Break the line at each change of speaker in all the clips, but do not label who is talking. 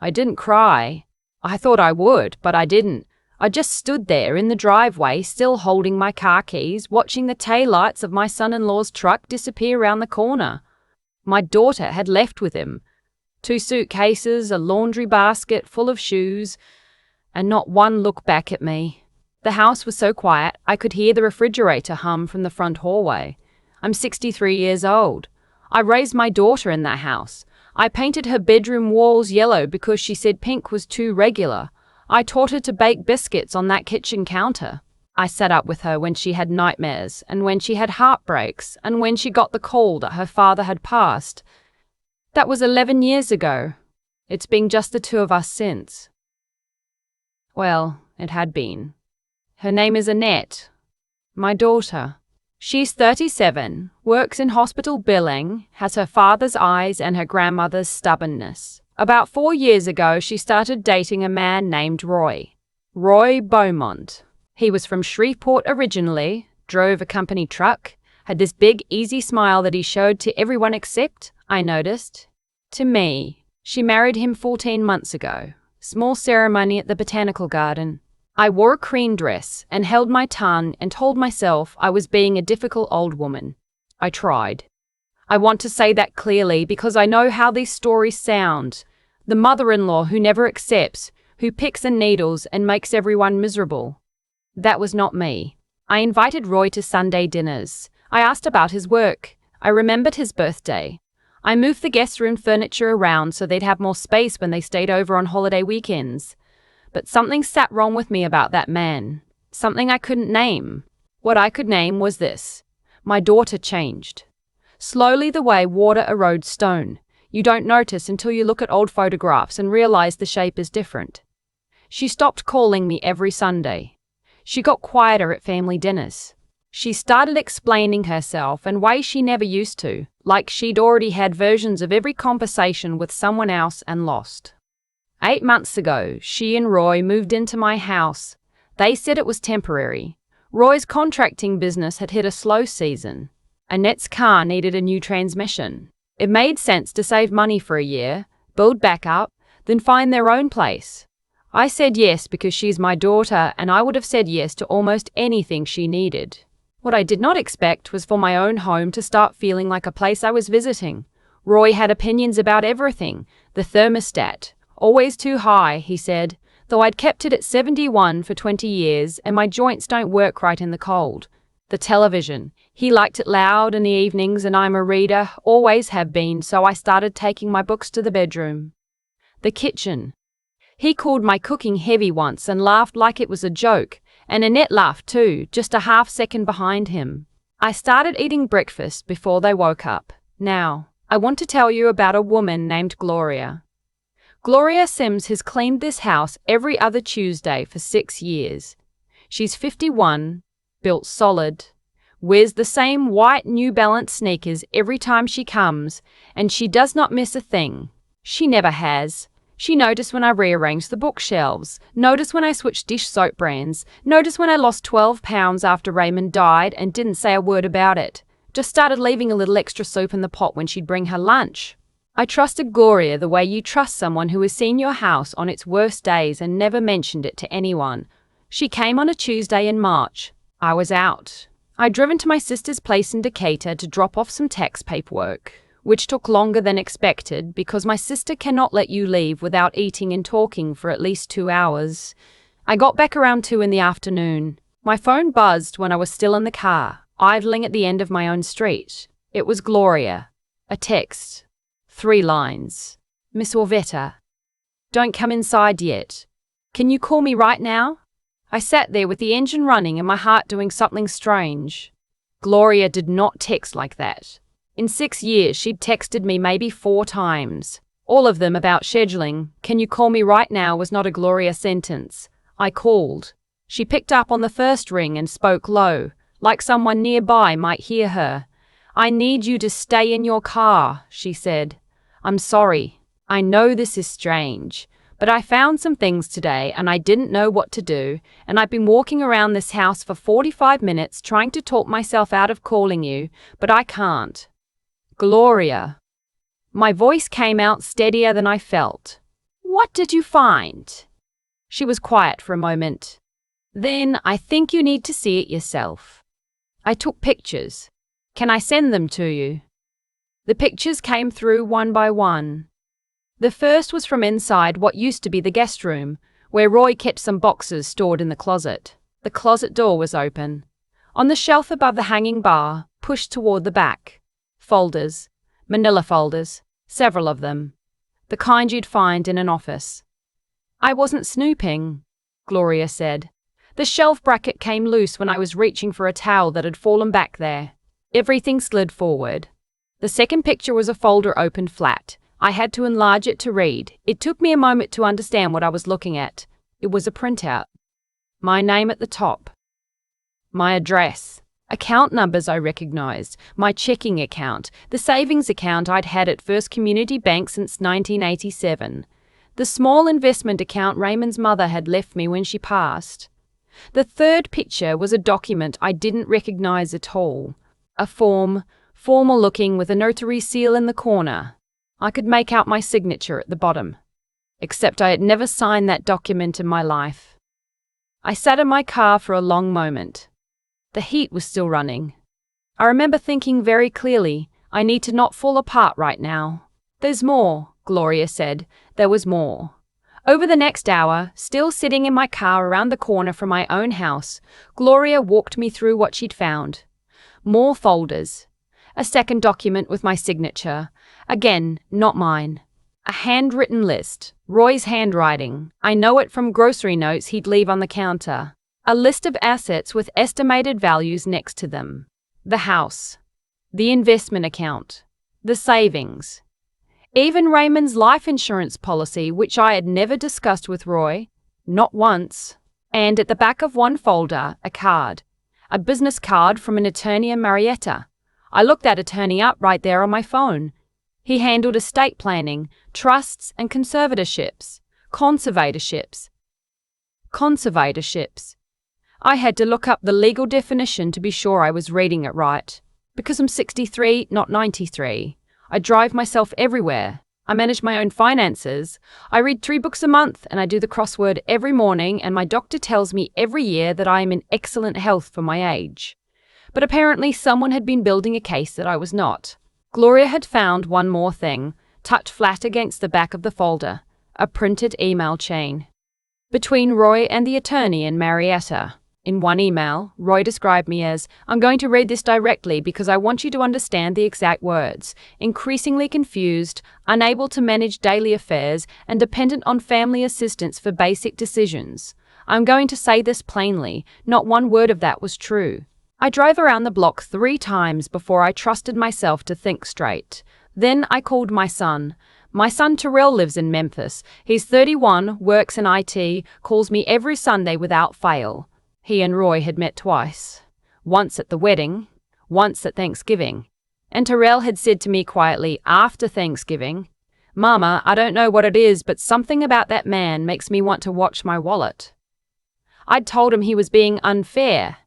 I didn't cry. I thought I would, but I didn't. I just stood there in the driveway, still holding my car keys, watching the taillights of my son-in-law's truck disappear around the corner. My daughter had left with him. 2 suitcases, a laundry basket full of shoes, and not one look back at me. The house was so quiet, I could hear the refrigerator hum from the front hallway. I'm 63 years old. I raised my daughter in that house. I painted her bedroom walls yellow because she said pink was too regular. I taught her to bake biscuits on that kitchen counter. I sat up with her when she had nightmares, and when she had heartbreaks, and when she got the call that her father had passed. That was 11 years ago. It's been just the 2 of us since. Well, it had been. Her name is Annette, my daughter. She's 37, works in hospital billing, has her father's eyes and her grandmother's stubbornness. About 4 years ago, she started dating a man named Roy Beaumont. He was from Shreveport originally, drove a company truck, had this big, easy smile that he showed to everyone except, I noticed, to me. She married him 14 months ago. Small ceremony at the botanical garden. I wore a cream dress and held my tongue and told myself I was being a difficult old woman. I tried. I want to say that clearly because I know how these stories sound. The mother-in-law who never accepts, who picks and needles and makes everyone miserable. That was not me. I invited Roy to Sunday dinners. I asked about his work. I remembered his birthday. I moved the guest room furniture around so they'd have more space when they stayed over on holiday weekends. But something sat wrong with me about that man. Something I couldn't name. What I could name was this. My daughter changed. Slowly the way water erodes stone. You don't notice until you look at old photographs and realize the shape is different. She stopped calling me every Sunday. She got quieter at family dinners. She started explaining herself in ways she never used to, like she'd already had versions of every conversation with someone else and lost. 8 months ago, she and Roy moved into my house. They said it was temporary. Roy's contracting business had hit a slow season. Annette's car needed a new transmission. It made sense to save money for a year, build back up, then find their own place. I said yes because she's my daughter, and I would have said yes to almost anything she needed. What I did not expect was for my own home to start feeling like a place I was visiting. Roy had opinions about everything. The thermostat. Always too high, he said, though I'd kept it at 71 for 20 years and my joints don't work right in the cold. The television. He liked it loud in the evenings and I'm a reader, always have been, so I started taking my books to the bedroom. The kitchen. He called my cooking heavy once and laughed like it was a joke, and Annette laughed too, just a half second behind him. I started eating breakfast before they woke up. Now, I want to tell you about a woman named Gloria. Gloria Sims has cleaned this house every other Tuesday for 6 years. She's 51, built solid, wears the same white New Balance sneakers every time she comes, and she does not miss a thing. She never has. She noticed when I rearranged the bookshelves, noticed when I switched dish soap brands, noticed when I lost 12 pounds after Raymond died and didn't say a word about it. Just started leaving a little extra soup in the pot when she'd bring her lunch. I trusted Gloria the way you trust someone who has seen your house on its worst days and never mentioned it to anyone. She came on a Tuesday in March. I was out. I'd driven to my sister's place in Decatur to drop off some tax paperwork, which took longer than expected because my sister cannot let you leave without eating and talking for at least 2 hours. I got back around 2 in the afternoon. My phone buzzed when I was still in the car, idling at the end of my own street. It was Gloria. A text. 3 lines. Miss Orvetta. Don't come inside yet. Can you call me right now? I sat there with the engine running and my heart doing something strange. Gloria did not text like that. In 6 years, she'd texted me maybe 4 times. All of them about scheduling. Can you call me right now was not a Gloria sentence. I called. She picked up on the first ring and spoke low, like someone nearby might hear her. I need you to stay in your car, she said. I'm sorry. I know this is strange, but I found some things today and I didn't know what to do, and I've been walking around this house for 45 minutes trying to talk myself out of calling you, but I can't. Gloria. My voice came out steadier than I felt. What did you find? She was quiet for a moment. Then, I think you need to see it yourself. I took pictures. Can I send them to you? The pictures came through one by one. The first was from inside what used to be the guest room, where Roy kept some boxes stored in the closet. The closet door was open. On the shelf above the hanging bar, pushed toward the back, folders, manila folders, several of them, the kind you'd find in an office. I wasn't snooping, Gloria said. The shelf bracket came loose when I was reaching for a towel that had fallen back there. Everything slid forward. The second picture was a folder opened flat. I had to enlarge it to read. It took me a moment to understand what I was looking at. It was a printout. My name at the top. My address. Account numbers I recognized. My checking account. The savings account I'd had at First Community Bank since 1987. The small investment account Raymond's mother had left me when she passed. The third picture was a document I didn't recognize at all. A form, formal looking with a notary seal in the corner. I could make out my signature at the bottom. Except I had never signed that document in my life. I sat in my car for a long moment. The heat was still running. I remember thinking very clearly, I need to not fall apart right now. There's more, Gloria said. There was more. Over the next hour, still sitting in my car around the corner from my own house, Gloria walked me through what she'd found. More folders. A second document with my signature. Again, not mine. A handwritten list. Roy's handwriting. I know it from grocery notes he'd leave on the counter. A list of assets with estimated values next to them. The house. The investment account. The savings. Even Raymond's life insurance policy, which I had never discussed with Roy. Not once. And at the back of one folder, a card. A business card from an attorney in Marietta. I looked that attorney up right there on my phone. He handled estate planning, trusts and conservatorships. Conservatorships. I had to look up the legal definition to be sure I was reading it right. Because I'm 63, not 93. I drive myself everywhere. I manage my own finances. I read 3 books a month and I do the crossword every morning, and my doctor tells me every year that I am in excellent health for my age. But apparently someone had been building a case that I was not. Gloria had found one more thing, tucked flat against the back of the folder, a printed email chain. Between Roy and the attorney in Marietta. In one email, Roy described me as, I'm going to read this directly because I want you to understand the exact words. Increasingly confused, unable to manage daily affairs, and dependent on family assistance for basic decisions. I'm going to say this plainly, not one word of that was true. I drove around the block 3 times before I trusted myself to think straight. Then I called my son. My son Terrell lives in Memphis. He's 31, works in IT, calls me every Sunday without fail. He and Roy had met twice. Once at the wedding, once at Thanksgiving. And Terrell had said to me quietly after Thanksgiving, Mama, I don't know what it is, but something about that man makes me want to watch my wallet. I'd told him he was being unfair.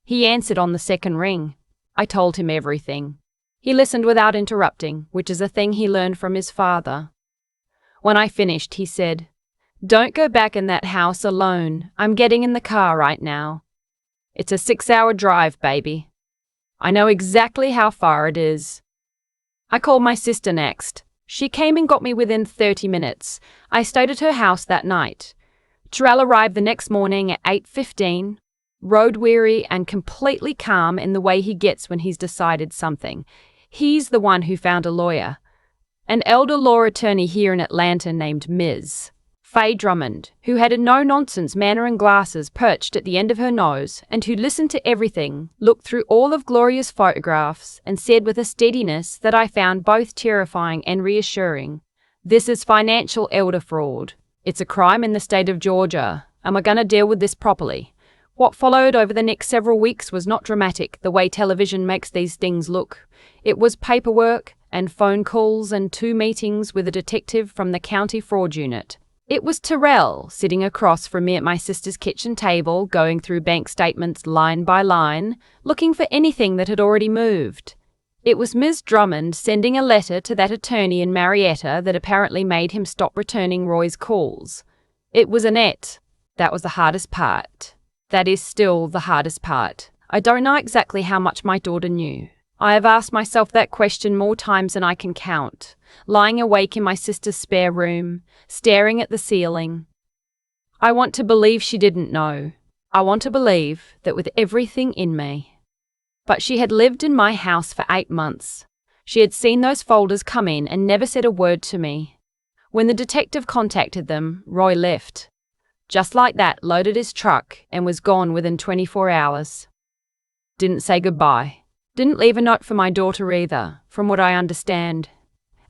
He answered on the second ring. I told him everything. He listened without interrupting, which is a thing he learned from his father. When I finished, he said, Don't go back in that house alone. I'm getting in the car right now. It's a 6-hour drive, baby. I know exactly how far it is. I called my sister next. She came and got me within 30 minutes. I stayed at her house that night. Terrell arrived the next morning at 8:15, road-weary and completely calm in the way he gets when he's decided something. He's the one who found a lawyer. An elder law attorney here in Atlanta named Ms. Faye Drummond, who had a no-nonsense manner and glasses perched at the end of her nose, and who listened to everything, looked through all of Gloria's photographs, and said with a steadiness that I found both terrifying and reassuring, This is financial elder fraud. It's a crime in the state of Georgia, and we're going to deal with this properly. What followed over the next several weeks was not dramatic the way television makes these things look. It was paperwork and phone calls and 2 meetings with a detective from the county fraud unit. It was Terrell sitting across from me at my sister's kitchen table, going through bank statements line by line, looking for anything that had already moved. It was Ms. Drummond sending a letter to that attorney in Marietta that apparently made him stop returning Roy's calls. It was Annette. That was the hardest part. That is still the hardest part. I don't know exactly how much my daughter knew. I have asked myself that question more times than I can count, lying awake in my sister's spare room, staring at the ceiling. I want to believe she didn't know. I want to believe that with everything in me. But she had lived in my house for 8 months. She had seen those folders come in and never said a word to me. When the detective contacted them, Roy left. Just like that, loaded his truck and was gone within 24 hours. Didn't say goodbye. Didn't leave a note for my daughter either, from what I understand.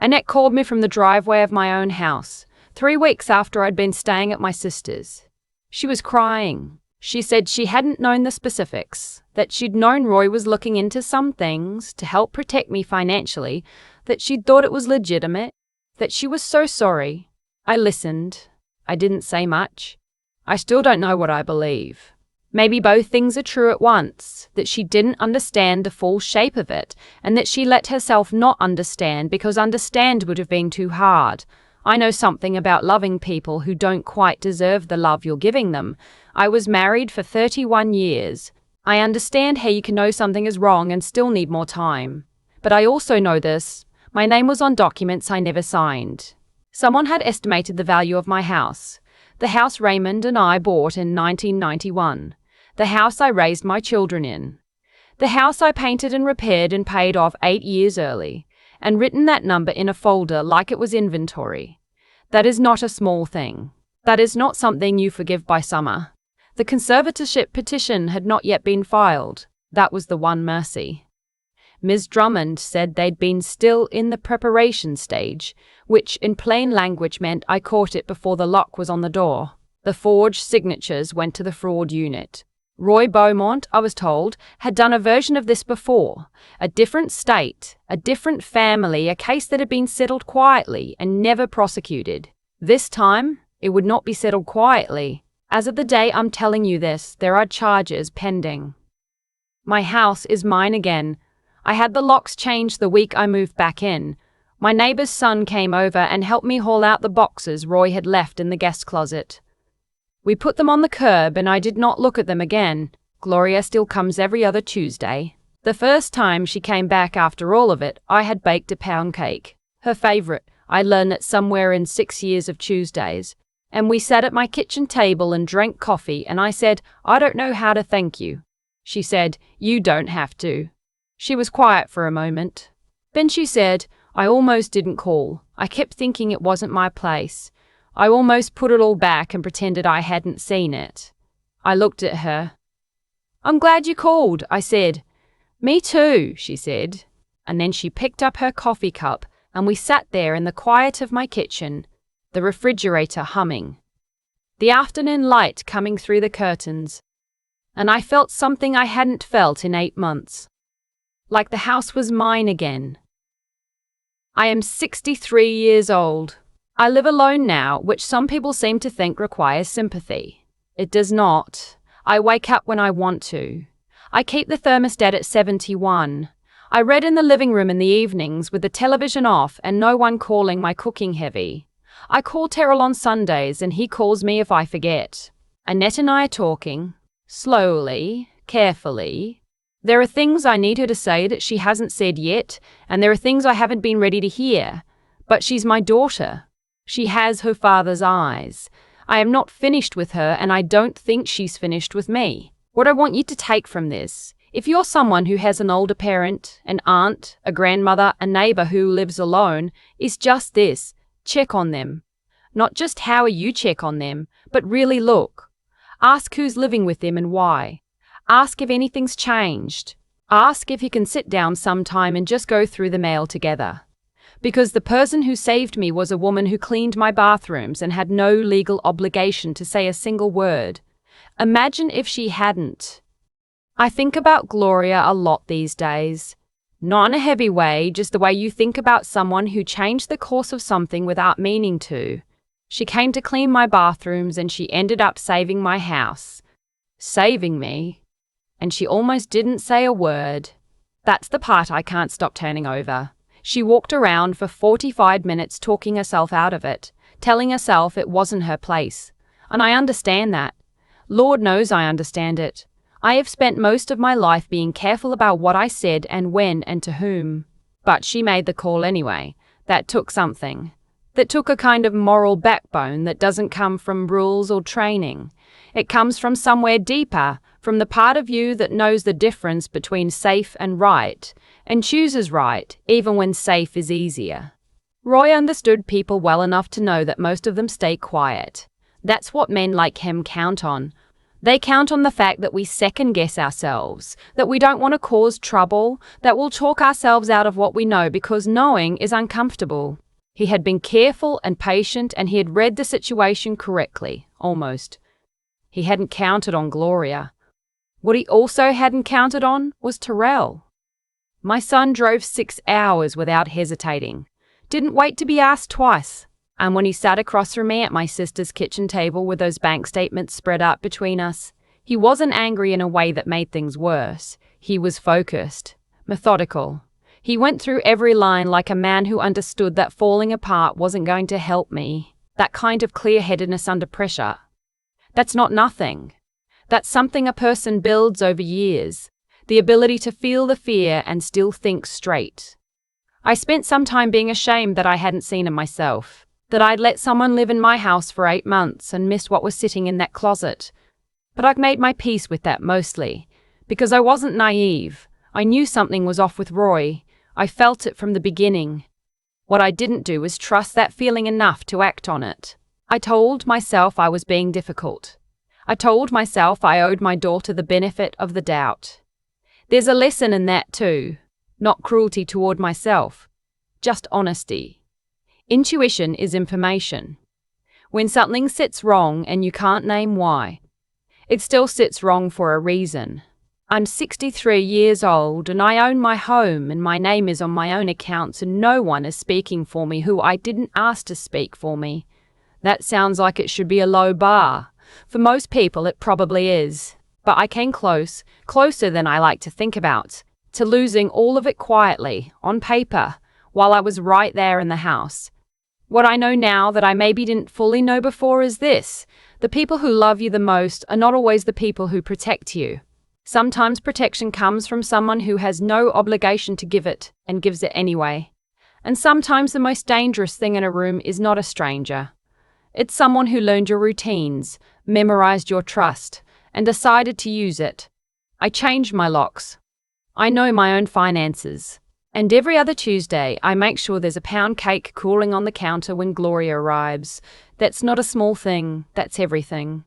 Annette called me from the driveway of my own house, 3 weeks after I'd been staying at my sister's. She was crying. She said she hadn't known the specifics, that she'd known Roy was looking into some things to help protect me financially, that she'd thought it was legitimate, that she was so sorry. I listened. I didn't say much. I still don't know what I believe. Maybe both things are true at once, that she didn't understand the full shape of it, and that she let herself not understand because understand would have been too hard. I know something about loving people who don't quite deserve the love you're giving them. I was married for 31 years. I understand how you can know something is wrong and still need more time. But I also know this. My name was on documents I never signed. Someone had estimated the value of my house. The house Raymond and I bought in 1991. The house I raised my children in. The house I painted and repaired and paid off 8 years early, and written that number in a folder like it was inventory. That is not a small thing. That is not something you forgive by summer. The conservatorship petition had not yet been filed. That was the one mercy. Ms. Drummond said they'd been still in the preparation stage, which in plain language meant I caught it before the lock was on the door. The forged signatures went to the fraud unit. Roy Beaumont, I was told, had done a version of this before. A different state, a different family, a case that had been settled quietly and never prosecuted. This time, it would not be settled quietly. As of the day I'm telling you this, there are charges pending. My house is mine again. I had the locks changed the week I moved back in. My neighbor's son came over and helped me haul out the boxes Roy had left in the guest closet. We put them on the curb and I did not look at them again. Gloria still comes every other Tuesday. The first time she came back after all of it, I had baked a pound cake. Her favorite. I learned it somewhere in 6 years of Tuesdays. And we sat at my kitchen table and drank coffee and I said, I don't know how to thank you. She said, you don't have to. She was quiet for a moment. Then she said, I almost didn't call. I kept thinking it wasn't my place. I almost put it all back and pretended I hadn't seen it. I looked at her. I'm glad you called, I said. Me too, she said. And then she picked up her coffee cup and we sat there in the quiet of my kitchen, the refrigerator humming, the afternoon light coming through the curtains. And I felt something I hadn't felt in 8 months. Like the house was mine again. I am 63 years old. I live alone now, which some people seem to think requires sympathy. It does not. I wake up when I want to. I keep the thermostat at 71. I read in the living room in the evenings with the television off and no one calling my cooking heavy. I call Terrell on Sundays and he calls me if I forget. Annette and I are talking. Slowly, carefully. There are things I need her to say that she hasn't said yet, and there are things I haven't been ready to hear. But she's my daughter. She has her father's eyes. I am not finished with her, and I don't think she's finished with me. What I want you to take from this, if you're someone who has an older parent, an aunt, a grandmother, a neighbor who lives alone, is just this: check on them. Not just how you check on them, but really look. Ask who's living with them and why. Ask if anything's changed. Ask if you can sit down sometime and just go through the mail together. Because the person who saved me was a woman who cleaned my bathrooms and had no legal obligation to say a single word. Imagine if she hadn't. I think about Gloria a lot these days. Not in a heavy way, just the way you think about someone who changed the course of something without meaning to. She came to clean my bathrooms and she ended up saving my house. Saving me. And she almost didn't say a word. That's the part I can't stop turning over. She walked around for 45 minutes talking herself out of it, telling herself it wasn't her place. And I understand that. Lord knows I understand it. I have spent most of my life being careful about what I said and when and to whom. But she made the call anyway. That took something. That took a kind of moral backbone that doesn't come from rules or training. It comes from somewhere deeper, from the part of you that knows the difference between safe and right, and chooses right, even when safe is easier. Roy understood people well enough to know that most of them stay quiet. That's what men like him count on. They count on the fact that we second-guess ourselves, that we don't want to cause trouble, that we'll talk ourselves out of what we know because knowing is uncomfortable. He had been careful and patient, and he had read the situation correctly, almost. He hadn't counted on Gloria. What he also hadn't counted on was Terrell. My son drove 6 hours without hesitating. Didn't wait to be asked twice. And when he sat across from me at my sister's kitchen table with those bank statements spread out between us, he wasn't angry in a way that made things worse. He was focused, methodical. He went through every line like a man who understood that falling apart wasn't going to help me. That kind of clear-headedness under pressure. That's not nothing. That's something a person builds over years. The ability to feel the fear and still think straight. I spent some time being ashamed that I hadn't seen it myself. That I'd let someone live in my house for 8 months and missed what was sitting in that closet. But I've made my peace with that mostly, because I wasn't naive. I knew something was off with Roy. I felt it from the beginning. What I didn't do was trust that feeling enough to act on it. I told myself I was being difficult. I told myself I owed my daughter the benefit of the doubt. There's a lesson in that too. Not cruelty toward myself, just honesty. Intuition is information. When something sits wrong and you can't name why, it still sits wrong for a reason. I'm 63 years old and I own my home and my name is on my own accounts and no one is speaking for me who I didn't ask to speak for me. That sounds like it should be a low bar. For most people it probably is. But I came close, closer than I like to think about, to losing all of it quietly, on paper, while I was right there in the house. What I know now that I maybe didn't fully know before is this: the people who love you the most are not always the people who protect you. Sometimes protection comes from someone who has no obligation to give it and gives it anyway. And sometimes the most dangerous thing in a room is not a stranger. It's someone who learned your routines, memorized your trust, and decided to use it. I changed my locks. I know my own finances. And every other Tuesday, I make sure there's a pound cake cooling on the counter when Gloria arrives. That's not a small thing, that's everything.